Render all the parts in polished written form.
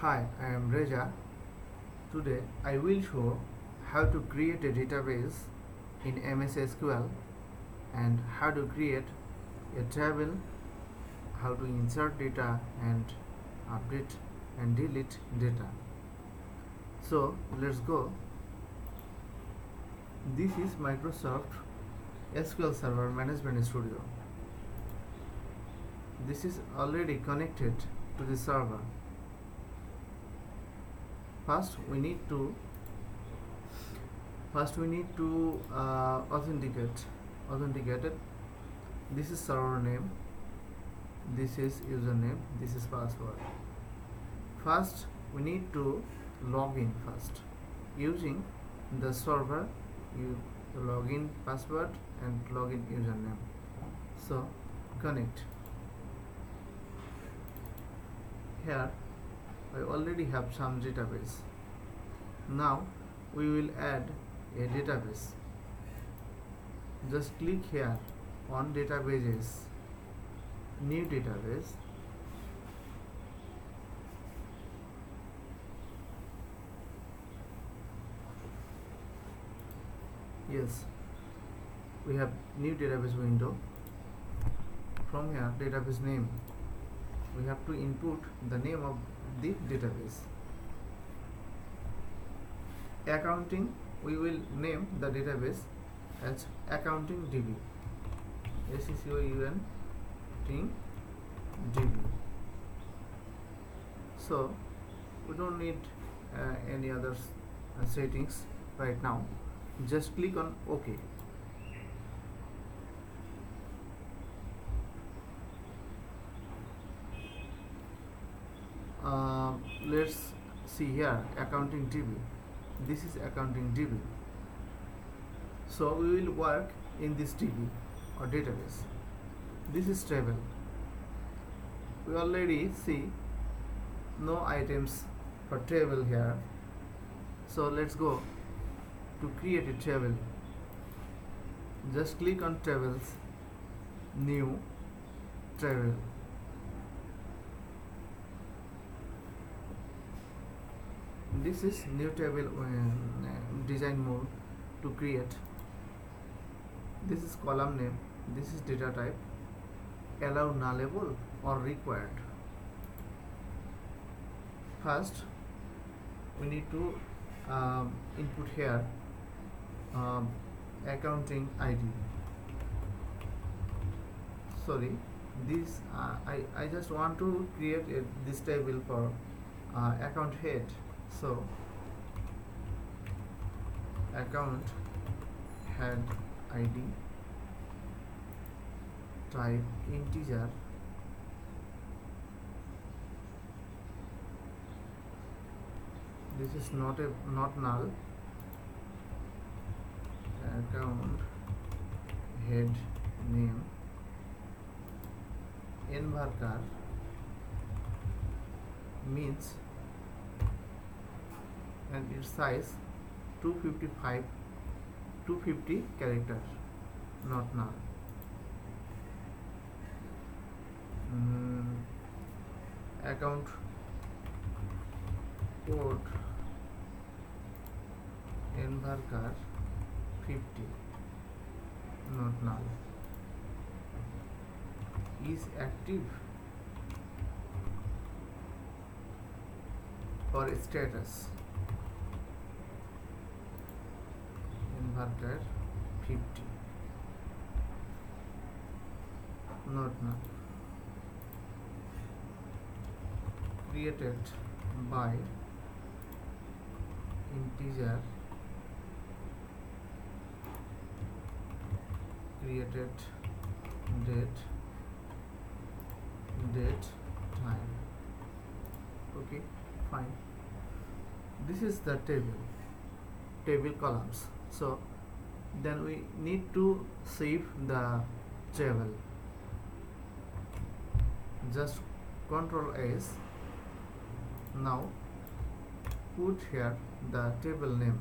Hi, I am Reja. Today I will show how to create a database in MS SQL and how to create a table, how to insert data and update and delete data. So let's go. This is Microsoft SQL Server Management Studio. This is already connected to the server. First we need to authenticate it. This is server name, this is username, this is password. First we need to log in first using the server, the login password and login username. So connect. Here I already have some database. Now we will add a database. Just click here on databases, new database. Yes, we have new database window. From here, database name, we have to input the name of the database. Accounting, we will name the database as accounting DB. accounting DB. So we don't need any other settings right now. Just click on OK. Let's see here accounting DB. This is accounting DB. So we will work in this DB or database. This is table. We already see no items for table here. So let's go to create a table. Just click on tables, new table. This is new table design mode to create. This is column name, this is data type, allow nullable or required. First we need to input here accounting ID. Sorry, this I just want to create this table for account head. So account head ID, type integer, this is not null. Account head name, varchar means and its size 250 characters, not null. Account code varchar 50, not null. Is active for status, varchar 50, not null. Created by integer, created date time. Okay, fine. This is the table columns. So then we need to save the table. Just Ctrl S. Now put here the table name,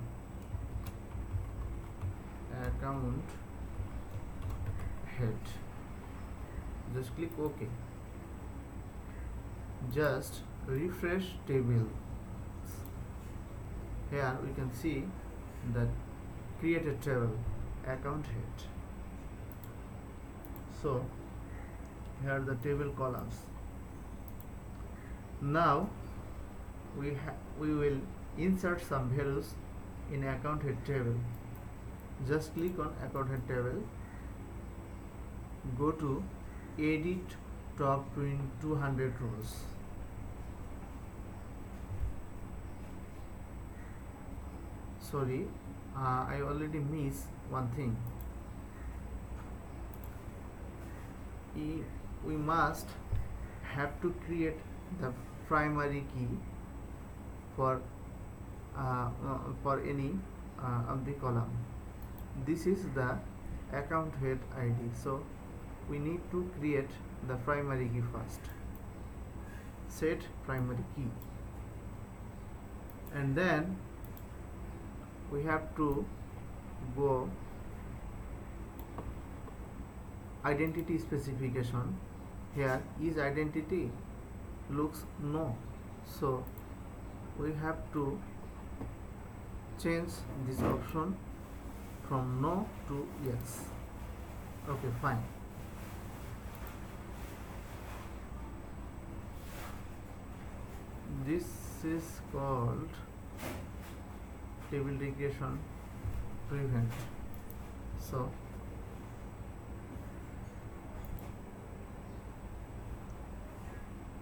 account head. Just click OK. Just refresh table. Here we can see that created table account head. So here are the table columns. Now we will insert some values in account head table. Just click on account head table, go to edit top 200 rows. Sorry, I already missed one thing. We must have to create the primary key for any of the column. This is the account head ID, so we need to create the primary key first. Set primary key, and then we have to go identity specification. Here is identity, looks no, so we have to change this option from no to yes. Okay, fine. This is called table regression prevent. So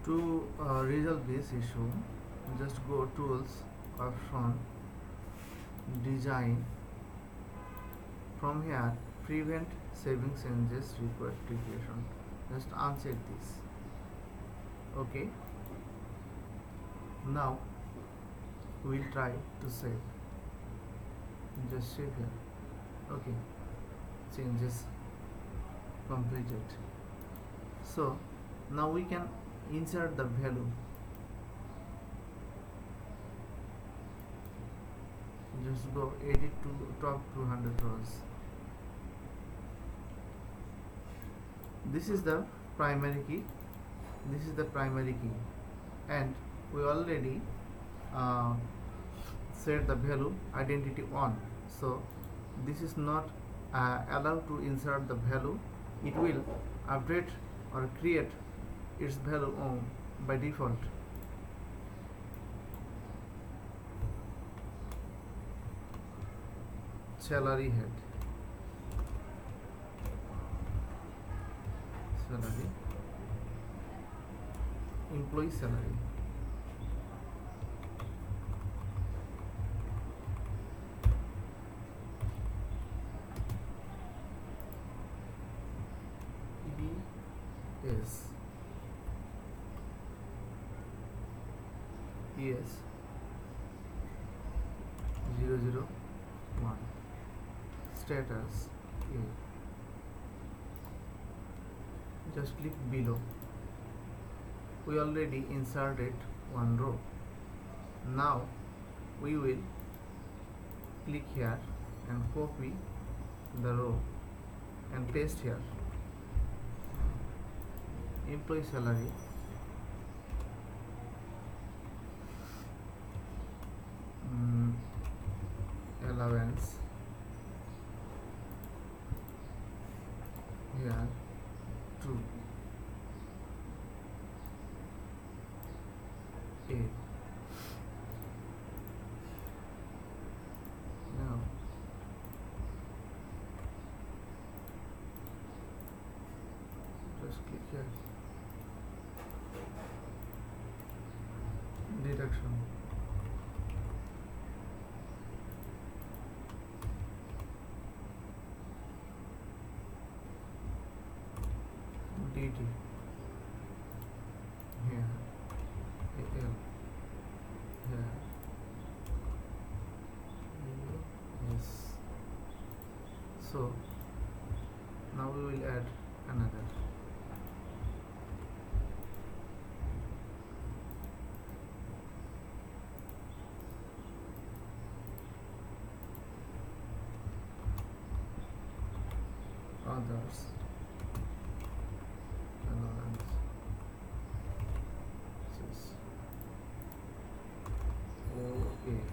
to resolve this issue, just go tools, option, design. From here, prevent saving changes required regression. Just uncheck this. Okay. Now we will try to save. Just save here. Okay. Changes completed. So now we can insert the value. Just go edit to top 200 rows. This is the primary key. This is the primary key, and we already set the value identity on. So this is not allowed to insert the value. It will update or create its value on by default. Salary head, salary, employee salary, EBS, ES 001, status A. Just click below. We already inserted one row. Now we will click here and copy the row and paste here. Employee salary, allowance, here 2, A. Now just click here, deduction, DD, here AL, here yes. So now we will add another. Others, allowance, okay.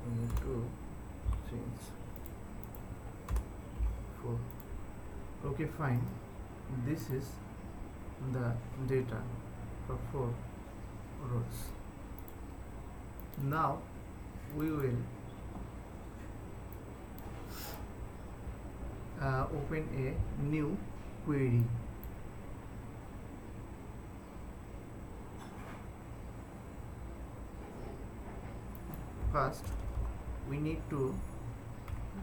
We need to change 4. Okay, fine. This is the data for 4 rows. Now we will open a new query. First, we need to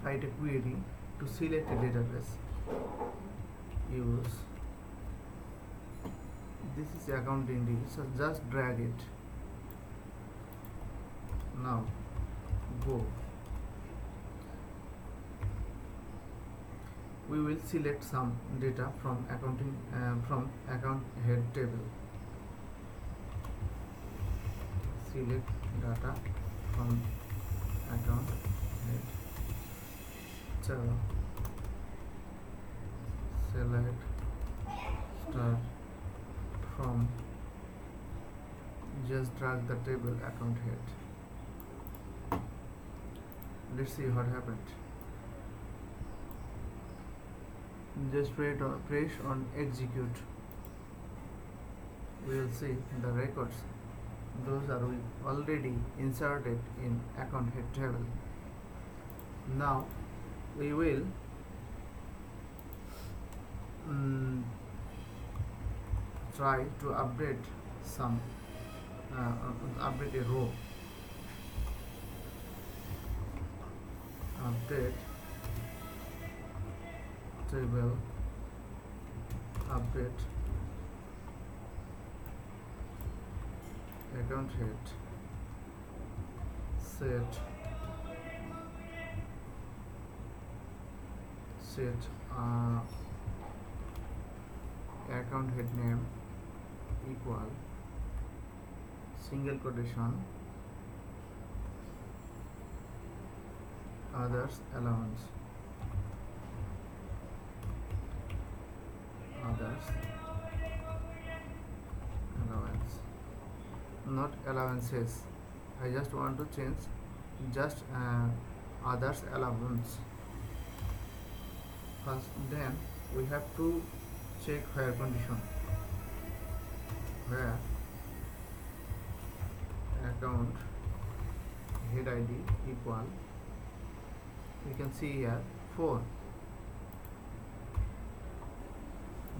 write a query to select a database. Use this is accounting details, so just drag it. Now go. We will select some data from from account head table. Select data from account head. So select star from, just drag the table account head. Let's see what happened. Just press on execute. We will see the records. Those are already inserted in account head table. Now we will try to update some update a row. Update table, update account head, set account head name equal single quotation others allowance, not allowances. I just want to change just others allowance. First, then we have to check where condition, where account head ID equal, we can see here 4.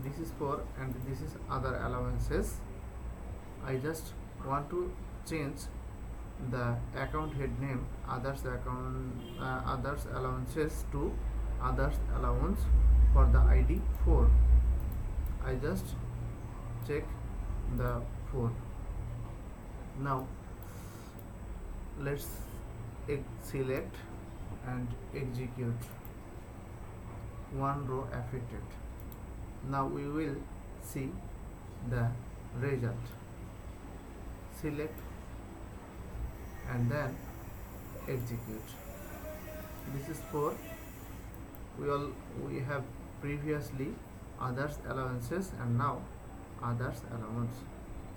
This is 4 and this is other allowances. I just want to change the account head name others allowances to others allowance for the ID 4. I just check the 4. Now let's select and execute. One row affected. Now we will see the result. Select and then execute. This is 4. We have previously others allowances and now others allowance.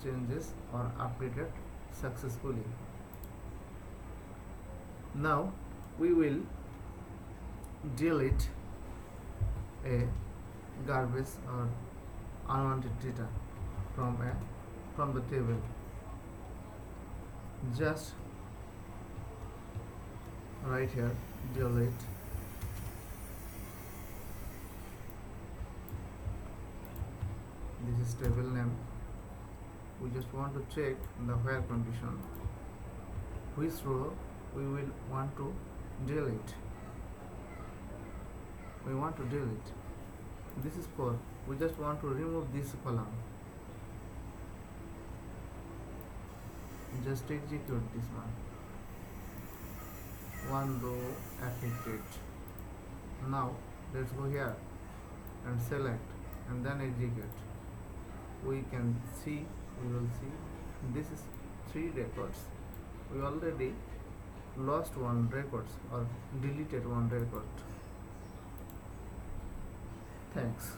Changes are updated successfully. Now we will delete a garbage or unwanted data from the table. Just right here delete. This is table name. We just want to check the where condition, which row we will want to delete. We want to delete. This is 4. We just want to remove this column. Just execute this one. One row affected. Now let's go here and select and then execute. We will see this is 3 records. We already lost 1 record or deleted 1 record. Thanks.